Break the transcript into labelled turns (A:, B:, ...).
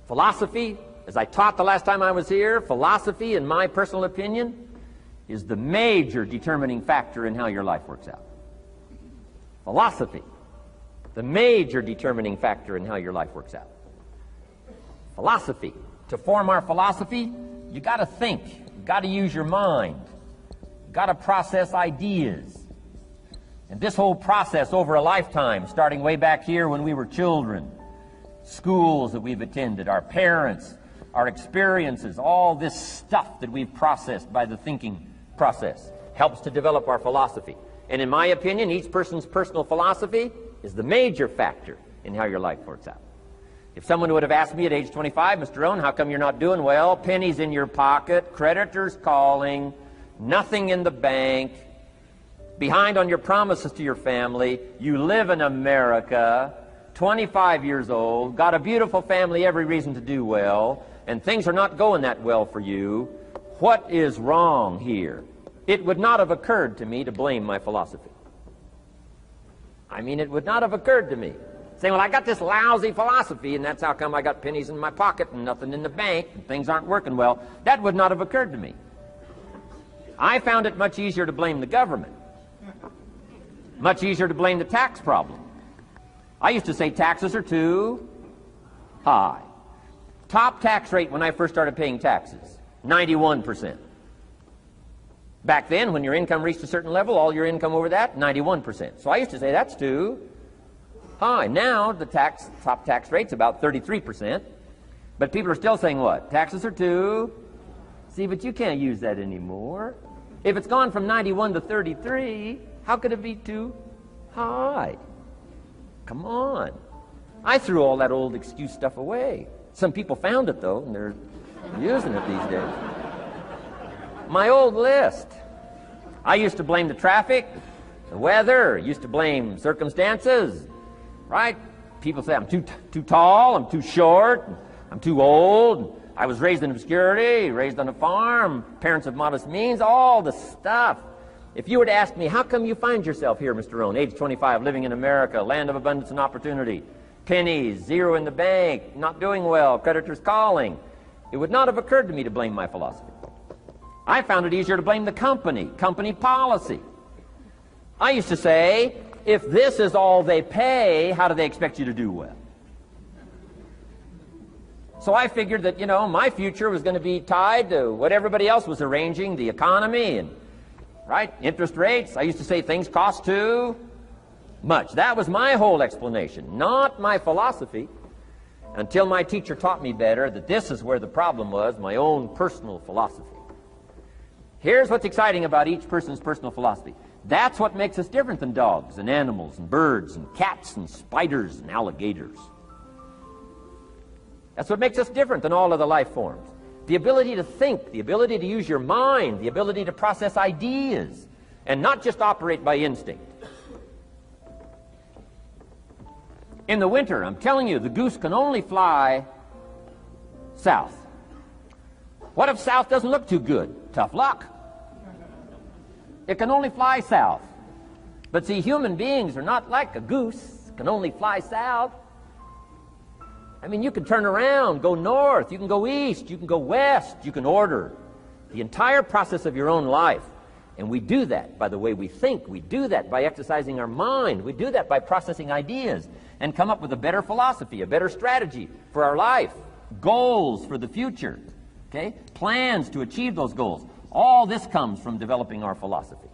A: Philosophy, as I taught the last time I was here, philosophy, in my personal opinion, is the major determining factor in how your life works out. Philosophy, the major determining factor in how your life works out. Philosophy. To form our philosophy, you got to think. You got to use your mind. You got to process ideas. And this whole process over a lifetime, starting way back here when we were children, schools that we've attended, our parents, our experiences, all this stuff that we've processed by the thinking process helps to develop our philosophy. And in my opinion, each person's personal philosophy is the major factor in how your life works out. If someone would have asked me at age 25, Mr. Rohn, how come you're not doing well? Pennies in your pocket, creditors calling, nothing in the bank, behind on your promises to your family, you live in America, 25 years old, got a beautiful family, every reason to do well, and things are not going that well for you, what is wrong here? It would not have occurred to me to blame my philosophy. I mean, it would not have occurred to me. Saying, well, I got this lousy philosophy, and that's how come I got pennies in my pocket and nothing in the bank, and things aren't working well. That would not have occurred to me. I found it much easier to blame the government. Much easier to blame the tax problem. I used to say taxes are too high. Top tax rate when I first started paying taxes, 91%. Back then, when your income reached a certain level, all your income over that, 91%. So I used to say that's too high. Now the top tax rate's about 33%. But people are still saying what? Taxes are too. See, but you can't use that anymore. If it's gone from 91 to 33, how could it be too high? Come on. I threw all that old excuse stuff away. Some people found it, though, and they're using it these days. My old list. I used to blame the traffic, the weather, used to blame circumstances, right? People say I'm too tall, I'm too short, I'm too old, I was raised in obscurity, raised on a farm, parents of modest means, all the stuff. If you were to ask me, how come you find yourself here, Mr. Rohn, age 25, living in America, land of abundance and opportunity, pennies, zero in the bank, not doing well, creditors calling, it would not have occurred to me to blame my philosophy. I found it easier to blame the company policy. I used to say, if this is all they pay, how do they expect you to do well? So I figured that, my future was going to be tied to what everybody else was arranging, the economy and, right, interest rates. I used to say things cost too much. That was my whole explanation, not my philosophy, until my teacher taught me better that this is where the problem was, my own personal philosophy. Here's what's exciting about each person's personal philosophy. That's what makes us different than dogs and animals and birds and cats and spiders and alligators. That's what makes us different than all other life forms. The ability to think, the ability to use your mind, the ability to process ideas, and not just operate by instinct. In the winter, I'm telling you, the goose can only fly south. What if south doesn't look too good? Tough luck. It can only fly south. But see, human beings are not like a goose, can only fly south. I mean, you can turn around, go north, you can go east, you can go west, you can order the entire process of your own life. And we do that by the way we think. We do that by exercising our mind. We do that by processing ideas and come up with a better philosophy, a better strategy for our life, goals for the future, okay? Plans to achieve those goals. All this comes from developing our philosophy.